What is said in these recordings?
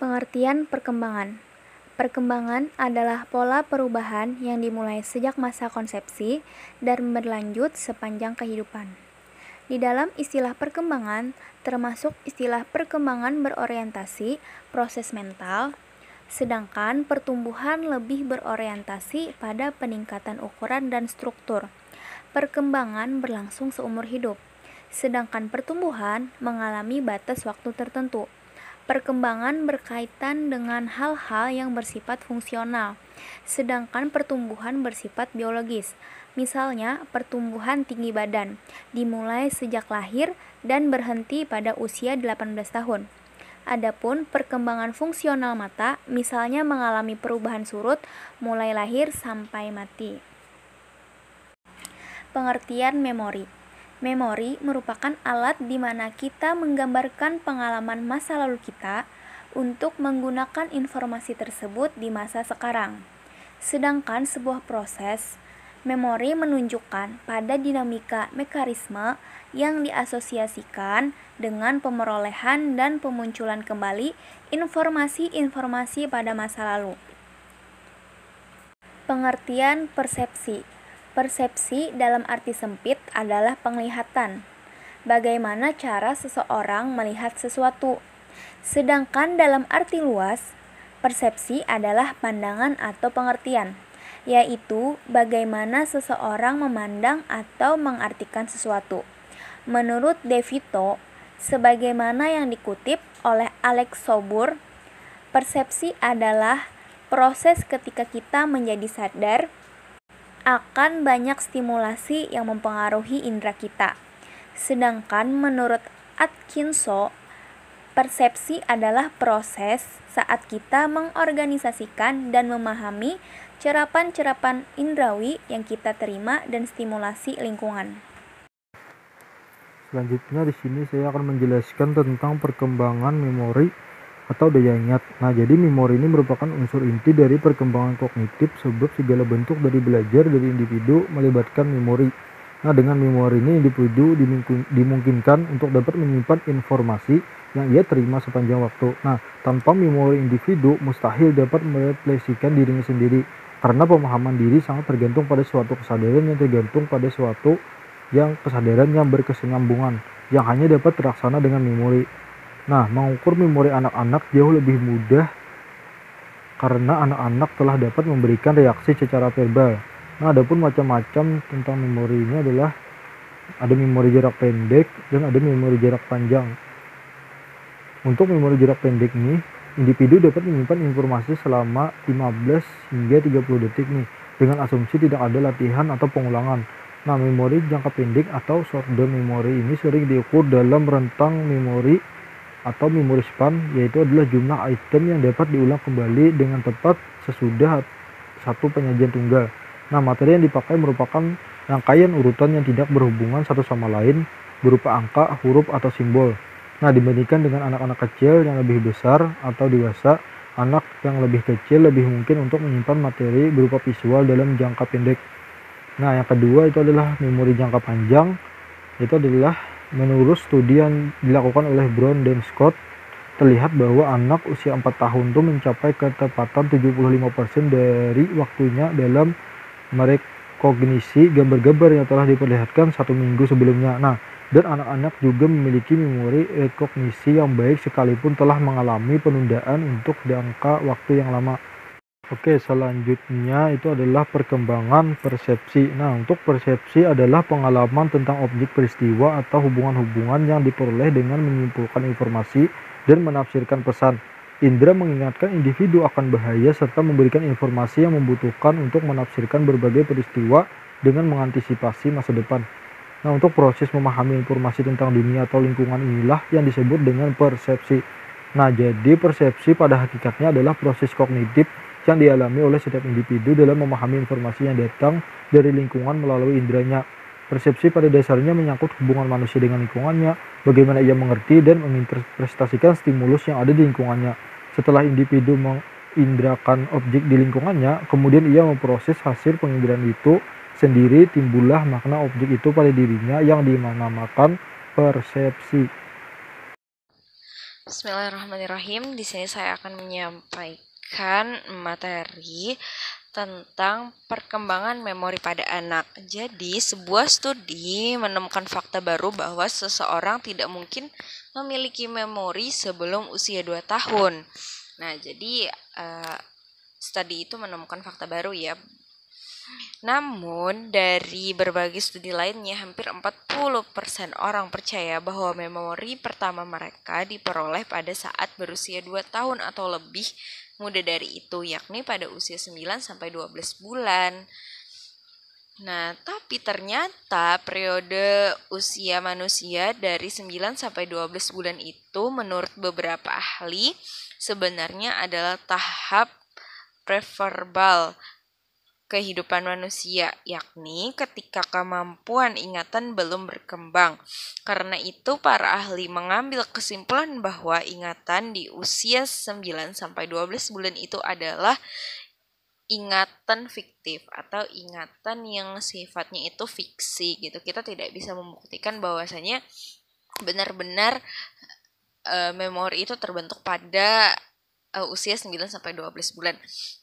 Pengertian perkembangan. Perkembangan adalah pola perubahan yang dimulai sejak masa konsepsi dan berlanjut sepanjang kehidupan. Di dalam istilah perkembangan, termasuk istilah perkembangan berorientasi proses mental, sedangkan pertumbuhan lebih berorientasi pada peningkatan ukuran dan struktur. Perkembangan berlangsung seumur hidup, sedangkan pertumbuhan mengalami batas waktu tertentu. Perkembangan berkaitan dengan hal-hal yang bersifat fungsional, sedangkan pertumbuhan bersifat biologis. Misalnya, pertumbuhan tinggi badan dimulai sejak lahir dan berhenti pada usia 18 tahun. Adapun perkembangan fungsional mata, misalnya mengalami perubahan surut mulai lahir sampai mati. Pengertian memori. Memori merupakan alat di mana kita menggambarkan pengalaman masa lalu kita untuk menggunakan informasi tersebut di masa sekarang. Sedangkan sebuah proses memori menunjukkan pada dinamika mekanisme yang diasosiasikan dengan pemerolehan dan pemunculan kembali informasi-informasi pada masa lalu. Pengertian persepsi. Persepsi dalam arti sempit adalah penglihatan, bagaimana cara seseorang melihat sesuatu. Sedangkan dalam arti luas, persepsi adalah pandangan atau pengertian, yaitu bagaimana seseorang memandang atau mengartikan sesuatu. Menurut De Vito, sebagaimana yang dikutip oleh Alex Sobur, persepsi adalah proses ketika kita menjadi sadar akan banyak stimulasi yang mempengaruhi indera kita. Sedangkan menurut Atkinson, persepsi adalah proses saat kita mengorganisasikan dan memahami cerapan-cerapan indrawi yang kita terima dan stimulasi lingkungan. Selanjutnya di sini saya akan menjelaskan tentang perkembangan memori atau daya ingat. Nah, jadi memori ini merupakan unsur inti dari perkembangan kognitif sebab segala bentuk dari belajar dari individu melibatkan memori. Nah, dengan memori ini individu dimungkinkan untuk dapat menyimpan informasi yang ia terima sepanjang waktu. Nah, tanpa memori individu mustahil dapat merefleksikan dirinya sendiri karena pemahaman diri sangat tergantung pada suatu kesadaran yang tergantung pada suatu kesadaran yang berkesinambungan yang hanya dapat terlaksana dengan memori. Nah, mengukur memori anak-anak jauh lebih mudah karena anak-anak telah dapat memberikan reaksi secara verbal. Nah, adapun macam-macam tentang memori ini adalah ada memori jarak pendek dan ada memori jarak panjang. Untuk memori jarak pendek ini, individu dapat menyimpan informasi selama 15 hingga 30 detik nih, dengan asumsi tidak ada latihan atau pengulangan. Nah, memori jangka pendek atau short term memory ini sering diukur dalam rentang memori atau memori span, yaitu adalah jumlah item yang dapat diulang kembali dengan tepat sesudah satu penyajian tunggal. Nah, materi yang dipakai merupakan rangkaian urutan yang tidak berhubungan satu sama lain berupa angka, huruf, atau simbol. Nah, dibandingkan dengan anak-anak kecil yang lebih besar atau dewasa, anak yang lebih kecil lebih mungkin untuk menyimpan materi berupa visual dalam jangka pendek. Nah, yang kedua itu adalah memori jangka panjang. Itu adalah menurut studi yang dilakukan oleh Brown dan Scott, terlihat bahwa anak usia 4 tahun itu mencapai ketepatan 75% dari waktunya dalam merekognisi gambar-gambar yang telah diperlihatkan 1 minggu sebelumnya. Nah, dan anak-anak juga memiliki memori rekognisi yang baik sekalipun telah mengalami penundaan untuk jangka waktu yang lama. Oke, selanjutnya itu adalah perkembangan persepsi. Nah, untuk persepsi adalah pengalaman tentang objek peristiwa atau hubungan-hubungan yang diperoleh dengan menyimpulkan informasi dan menafsirkan pesan. Indra mengingatkan individu akan bahaya serta memberikan informasi yang membutuhkan untuk menafsirkan berbagai peristiwa dengan mengantisipasi masa depan. Nah, untuk proses memahami informasi tentang dunia atau lingkungan inilah yang disebut dengan persepsi. Nah, jadi persepsi pada hakikatnya adalah proses kognitif yang dialami oleh setiap individu dalam memahami informasi yang datang dari lingkungan melalui inderanya. Persepsi pada dasarnya menyangkut hubungan manusia dengan lingkungannya, bagaimana ia mengerti dan menginterpretasikan stimulus yang ada di lingkungannya. Setelah individu mengindrakan objek di lingkungannya, kemudian ia memproses hasil penginderaan itu sendiri, timbullah makna objek itu pada dirinya yang dinamakan persepsi. Bismillahirrahmanirrahim. Di sini saya akan menyampaikan materi tentang perkembangan memori pada anak. Jadi, sebuah studi menemukan fakta baru bahwa seseorang tidak mungkin memiliki memori sebelum usia 2 tahun. Nah, jadi studi itu menemukan fakta baru ya. Namun, dari berbagai studi lainnya, hampir 40% orang percaya bahwa memori pertama mereka diperoleh pada saat berusia 2 tahun atau lebih muda dari itu, yakni pada usia 9-12 bulan. Nah, tapi ternyata periode usia manusia dari 9-12 bulan itu menurut beberapa ahli sebenarnya adalah tahap preverbal kehidupan manusia, yakni ketika kemampuan ingatan belum berkembang. Karena itu, para ahli mengambil kesimpulan bahwa ingatan di usia 9-12 bulan itu adalah ingatan fiktif atau ingatan yang sifatnya itu fiksi gitu. Kita tidak bisa membuktikan bahwasanya benar-benar memori itu terbentuk pada usia 9-12 bulan.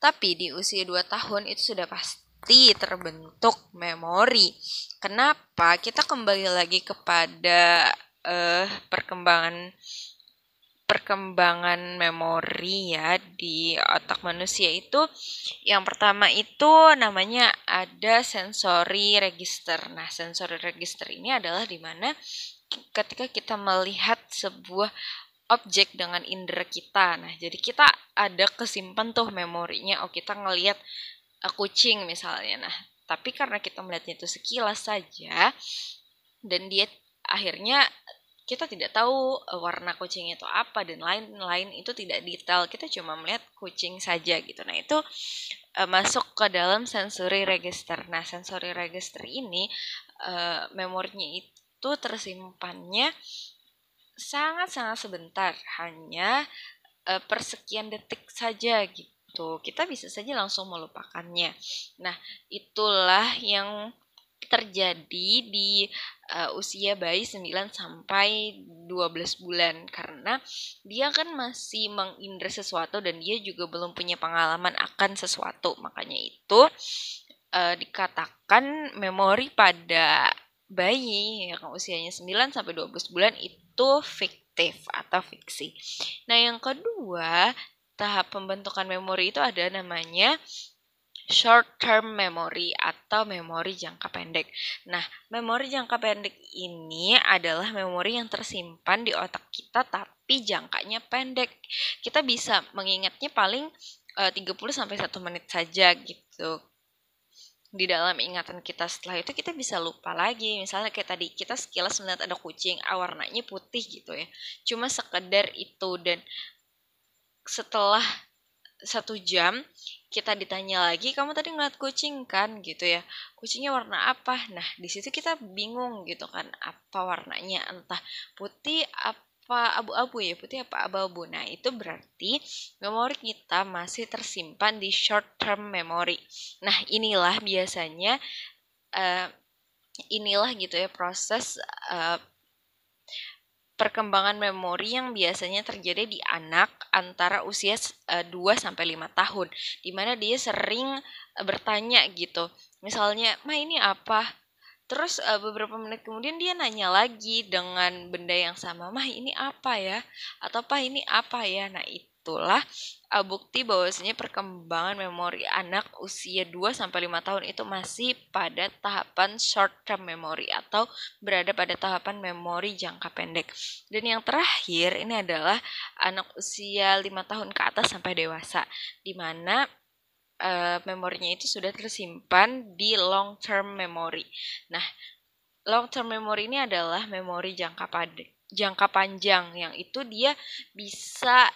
Tapi di usia 2 tahun itu sudah pasti terbentuk memori. Kenapa? Kita kembali lagi kepada perkembangan memori ya di otak manusia itu. Yang pertama itu namanya ada sensory register. Nah, sensory register ini adalah di mana ketika kita melihat sebuah objek dengan indera kita. Nah, jadi kita ada kesimpan tuh memorinya. Oh, kita ngelihat kucing misalnya. Nah, tapi karena kita melihatnya itu sekilas saja dan dia akhirnya kita tidak tahu warna kucingnya itu apa dan lain-lain itu tidak detail. Kita cuma melihat kucing saja gitu. Nah, itu masuk ke dalam sensory register. Nah, sensory register ini memorinya itu tersimpannya sangat-sangat sebentar, hanya persekian detik saja gitu. Kita bisa saja langsung melupakannya. Nah, itulah yang terjadi di usia bayi 9-12 bulan karena dia kan masih mengindra sesuatu dan dia juga belum punya pengalaman akan sesuatu. Makanya itu dikatakan memori pada bayi yang usianya 9-12 bulan itu fiktif atau fiksi. Nah, yang kedua, tahap pembentukan memori itu ada namanya short term memory atau memori jangka pendek. Nah, memori jangka pendek ini adalah memori yang tersimpan di otak kita tapi jangkanya pendek. Kita bisa mengingatnya paling 30-1 menit saja gitu di dalam ingatan kita. Setelah itu kita bisa lupa lagi. Misalnya kayak tadi kita sekilas melihat ada kucing, warnanya putih gitu ya, cuma sekedar itu, dan setelah 1 jam kita ditanya lagi, kamu tadi ngeliat kucing kan gitu ya, kucingnya warna apa? Nah, di situ kita bingung gitu kan, apa warnanya, entah putih apa abu-abu ya, putih apa abu-abu. Nah, itu berarti memori kita masih tersimpan di short term memory. Nah, inilah biasanya inilah gitu ya proses perkembangan memori yang biasanya terjadi di anak antara usia 2-5 tahun, di mana dia sering bertanya gitu. Misalnya, "Ma, ini apa?" Terus beberapa menit kemudian dia nanya lagi dengan benda yang sama, "Mah, ini apa ya?" Atau, "Pa, ini apa ya?" Nah, itulah bukti bahwasanya perkembangan memori anak usia 2-5 tahun itu masih pada tahapan short term memory atau berada pada tahapan memori jangka pendek. Dan yang terakhir ini adalah anak usia 5 tahun ke atas sampai dewasa, di mana memorinya itu sudah tersimpan di long term memory. Nah, long term memory ini adalah memori jangka panjang yang itu dia bisa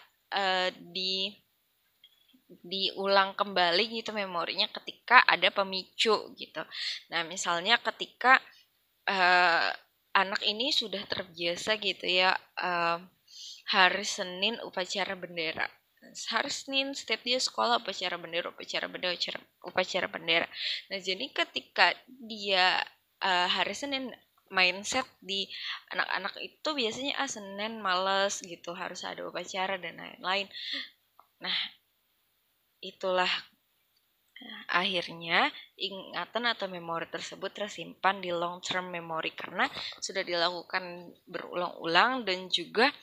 diulang kembali gitu memorinya ketika ada pemicu gitu. Nah, misalnya ketika anak ini sudah terbiasa gitu ya, hari Senin upacara bendera. Hari Senin setiap dia sekolah upacara bendera. Nah, jadi ketika dia hari Senin mindset di anak-anak itu biasanya Senin males gitu, harus ada upacara dan lain-lain. Nah, itulah akhirnya ingatan atau memori tersebut tersimpan di long term memory karena sudah dilakukan berulang-ulang dan juga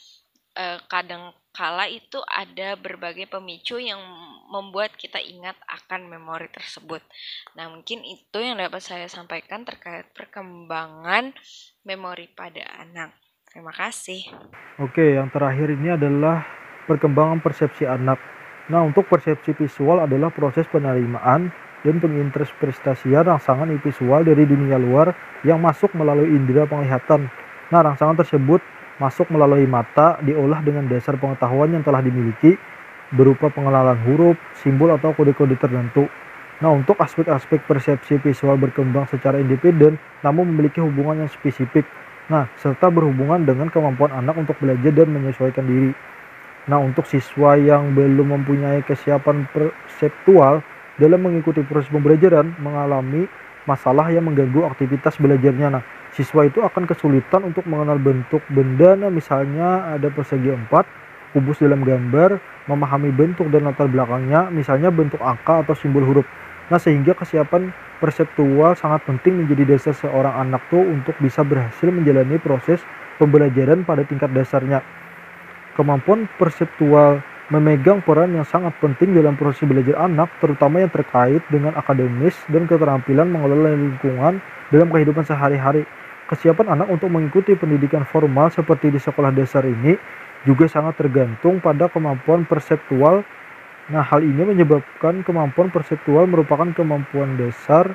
kadang kala itu ada berbagai pemicu yang membuat kita ingat akan memori tersebut. Nah, mungkin itu yang dapat saya sampaikan terkait perkembangan memori pada anak. Terima kasih. Oke, yang terakhir ini adalah perkembangan persepsi anak. Nah, untuk persepsi visual adalah proses penerimaan dan penginterpretasian rangsangan visual dari dunia luar yang masuk melalui indera penglihatan. Nah, rangsangan tersebut masuk melalui mata, diolah dengan dasar pengetahuan yang telah dimiliki berupa pengenalan huruf, simbol, atau kode-kode tertentu. Nah, untuk aspek-aspek persepsi visual berkembang secara independen namun memiliki hubungan yang spesifik. Nah, serta berhubungan dengan kemampuan anak untuk belajar dan menyesuaikan diri. Nah, untuk siswa yang belum mempunyai kesiapan perseptual dalam mengikuti proses pembelajaran mengalami masalah yang mengganggu aktivitas belajarnya. Nah, siswa itu akan kesulitan untuk mengenal bentuk benda. Nah, misalnya ada persegi 4, kubus dalam gambar, memahami bentuk dan latar belakangnya, misalnya bentuk angka atau simbol huruf. Nah, sehingga kesiapan perseptual sangat penting menjadi dasar seorang anak tuh untuk bisa berhasil menjalani proses pembelajaran pada tingkat dasarnya. Kemampuan perseptual memegang peran yang sangat penting dalam proses belajar anak, terutama yang terkait dengan akademis dan keterampilan mengelola lingkungan dalam kehidupan sehari-hari. Kesiapan anak untuk mengikuti pendidikan formal seperti di sekolah dasar ini juga sangat tergantung pada kemampuan perseptual. Nah, hal ini menyebabkan kemampuan perseptual merupakan kemampuan dasar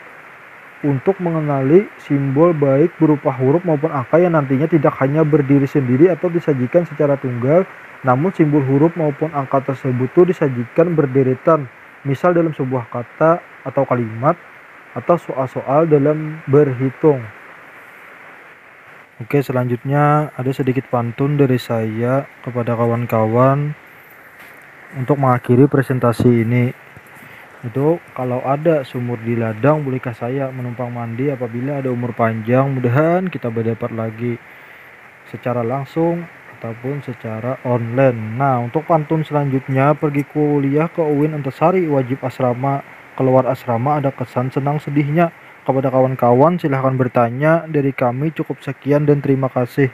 untuk mengenali simbol baik berupa huruf maupun angka yang nantinya tidak hanya berdiri sendiri atau disajikan secara tunggal, namun simbol huruf maupun angka tersebut tuh disajikan berderetan, misal dalam sebuah kata atau kalimat, atau soal-soal dalam berhitung. Oke, selanjutnya ada sedikit pantun dari saya kepada kawan-kawan untuk mengakhiri presentasi ini. Itu, kalau ada sumur di ladang, bolehkah saya menumpang mandi apabila ada umur panjang? Mudahan kita berdapat lagi secara langsung ataupun secara online. Nah, untuk pantun selanjutnya, pergi kuliah ke UIN Antasari, wajib asrama, keluar asrama ada kesan senang sedihnya. Kepada kawan-kawan silahkan bertanya, dari kami cukup sekian dan terima kasih.